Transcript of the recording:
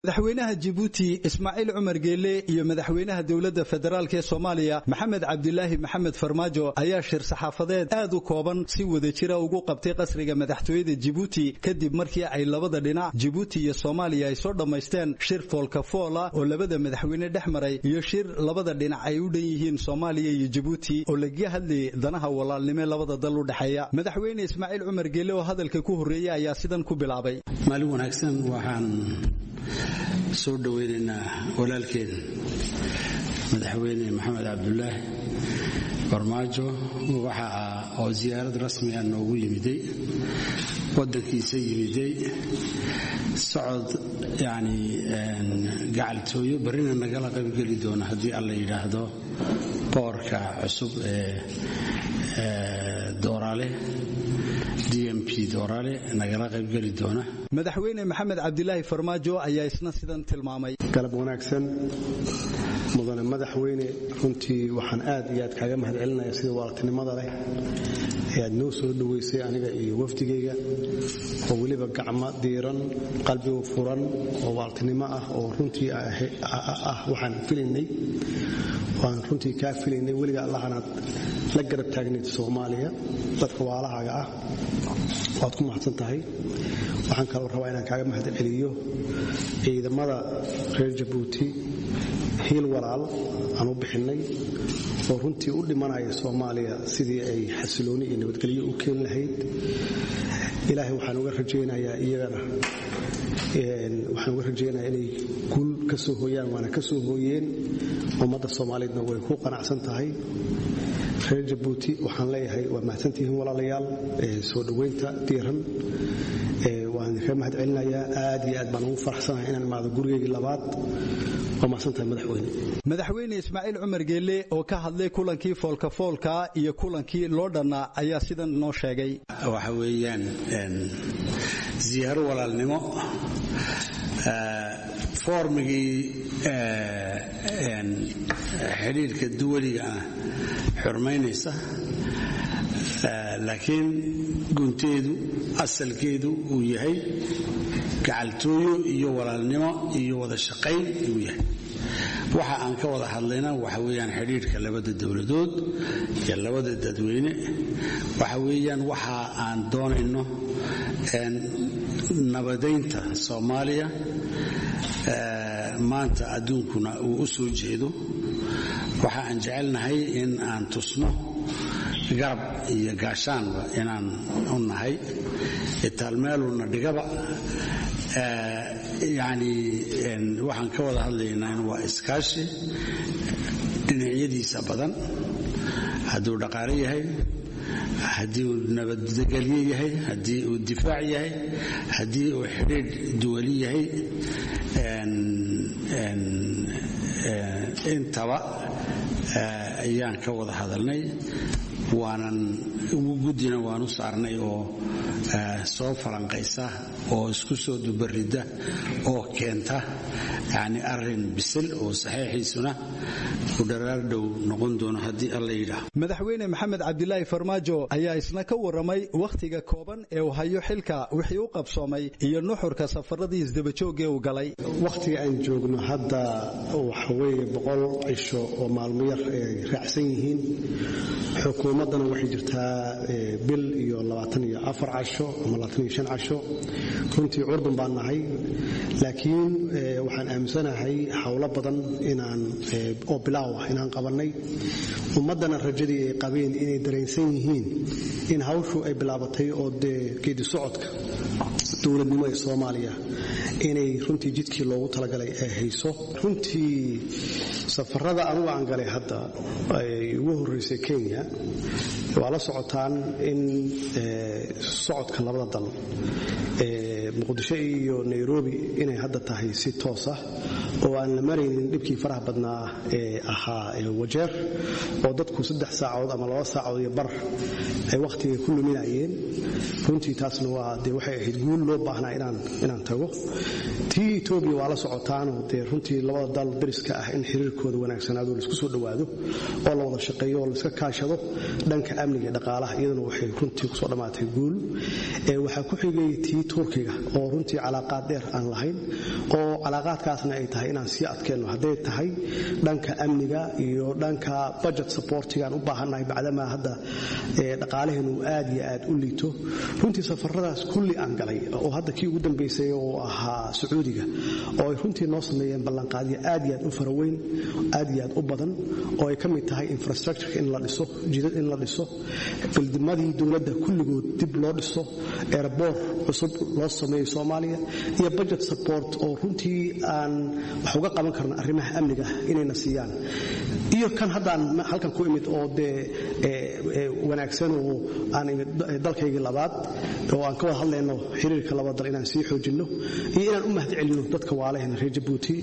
madaxweynaha Djibouti Ismaaciil Cumar Geele iyo madaxweynaha dawladda federaalka ee Soomaaliya Maxamed Cabdilaahi Maxamed Farmaajo ayaa shir saxaafadeed aad u kooban si wada jira ugu qabtay qasriga madaxtooyada Djibouti kadib markii ay labada dhinac Djibouti iyo Soomaaliya ay soo dhameysteen shir foolka-foola oo labada madaxweyne dhexmaray iyo shir labada dhinac ay u dhan yihiin Soomaaliya iyo Djibouti oo laga hadlay danaha walaalnimo labada dal u dhaxeeya madaxweyne Ismaaciil Cumar Geele oo hadalka ku horeeyay ayaa sidan ku bilaabay maalin wanaagsan waxaan soo dhaweynaa walaalkeen madaxweyne Maxamed Cabdilaahi Farmaajo waxa oo ziyaarad rasmi ah noogu yimiday wadankiisa yimiday socod yani gacaltooyo barina nagala qayb gali doona hadii alla yiraahdo boorka cusub doorale DMP doorale nagala qayb gali doona madaxweyne Maxamed Cabdilaahi Farmaajo ayaa isna sidan tilmaamay galab wanaagsan mudane madaxweyne runtii waxaan aad iyo aad kaaga mahadcelinayaa sida waaltinimada leh ee aad noo soo dhaweysay aniga iyo wafdigayga oo waliba gacmo diiran qalbiga furan oo waaltinimo ah oo runtii waxaan filaynay waan runtii ka filaynay waliga allahana la garab taagnay Soomaaliya dadka waalahaaga ah waad ku mahadsan tahay waxaan kaloo rabaa inaan kaaga mahadceliyo ciidamada reer Djibouti hiil walaal aan u bixinay oo runtii u dhimanaya Soomaaliya sidii ay xasilooni iyo nabadgelyo u keen lahayd ilaahay waxaan uga rajaynayaa iyagana waxaan uga rajaynayaa inay guul ka soo hooyaan waana ka soo hooyeen ummadda Soomaaliyeedna way ku qanacsan tahay reer Djibouti waxaan leeyahay waa mahadsantihiin walaalayaal soo dhaweynta diiran waan ka mahadcelinayaa aad iyo aad baan ugu faraxsanahay inaan maado gurigeyga labaad oo mahadsantahay madaxweyne Ismaaciil Cumar Geele oo ka hadlay kulankii foolka-foolka iyo kulankii loo dhanaa ayaa sidan noo sheegay waxa weeyaan ziyaaro walaalnimo formigii xiriirka duwaliga ah xurmaynaysa laakiin gunteedu asalkeedu uu yahay gacaltooyo iyo walaalnimo iyo wada shaqayn uu yahay waxa aan ka wada hadlayna waxa weeyaan xiriirka labada dawladood iyo labada dadweyne waxa weeyaan waxa aan doonayno nabadeynta Soomaaliya maanta adduunkuna uu u soo jeedo waxa aan jecelnahay in aan tusno garab iyo gaashaanba inaan u nahay itaalmeeluna dhigaba yani waxaan ka wada hadlaynaa in waa iskaashi dhinacyadiisa badan hadduu dhaqaale yahay haddii uu nabadgelyo yahay haddii uu difaac yahay haddii uu xiriir duwali yahay intaba ayaan ka wada hadalnay waanan gudina waanu saarnay oo soo falanqaysa oo isku soo dubarida oo keenta yani arin bisil oo saxiixiisuna u dharaar dhow noqon doono hadii alla yiraahdo madaxweyne Maxamed Cabdilaahi Farmaajo ayaa isna ka waramay waqtiga kooban ee uu hayo xilka wixii uu qabsoomay iyo nuxurka safaradii isdaba joogay uu galay waqtiga aan joogno hadda waxa weeye 100 cisho oo maalmo yar ay raacsan yihiin xukuumadana waxay jirtaa bil iyo 24 casho ama 25 casho runtii urban baan nahay laakiin waxaan aaminsanahay hawlo badan inaan oo bilaaw inaan qabanay ummadana rajadii ay qabeen inay dareensan yihiin in hawshu ay bilaabatay oo geedi socodka dawladnimo ee Soomaaliya inay runtii jidkii loogu talagalay ay hayso runtii safarada anigu aan galay hadda ay ugu horeysay Kenya waa la socotaan in socodka labada dal Muqdisho iyo Nairobi inay hadda tahay si toos ah oo aan la maraynin dhibkii faraha badnaa ee ahaa wajeer oo dadku 3 saacadood ama 2 saacadood iyo bar ay waqtiga ku luminayeen runtii taasna waa waxay ahayd guul loo baahnaa inaan tago tii Ethiopia waa la socotaan oo runtii labada dal dariska ah in xiriirkooda wanaagsanaado la isku soo dhawaado oo la wada shaqeeyo oo la iska kaashado dhanka amniga dhaqaalaha iyaduna waxay runtii ku soo dhamaatay guul waxa ku xigay tii Turkiga oo runtii calaaqaad dheer aan lahayn oo calaaqaadkaasna ay tahay inaan sii adkeenno hadday tahay dhanka amniga iyo dhanka budget supportigaan u baahannahay bacdama hadda dhaqaalaheenu aad iyo aad u liito runtii safaradaas kulli aan galay oo hadda kii ugu dambeysay oo ahaa Sacuudiga oo ay runtii noo sameeyeen ballanqaadyo aad iyo aad u faraweyn aad iyo aad u badan oo ay ka mid tahay infrastructure in la dhiso jidad in la dhiso bildimadii dawladda kulligood dib loo dhiso airport cusub loo sameeyo Soomaaliya iyo budget support oo runtii aan wax uga qaban karno arrimaha amniga inayna siiyaan iyo kan haddaan halkan ku imid oo wanaagsan oo aan dalkayga labaad oo aan ka wada hadlayno xiriirka labada dal inaan sii xoojino iyo inaan u mahadcelino dadka waalahayna reer Djibouti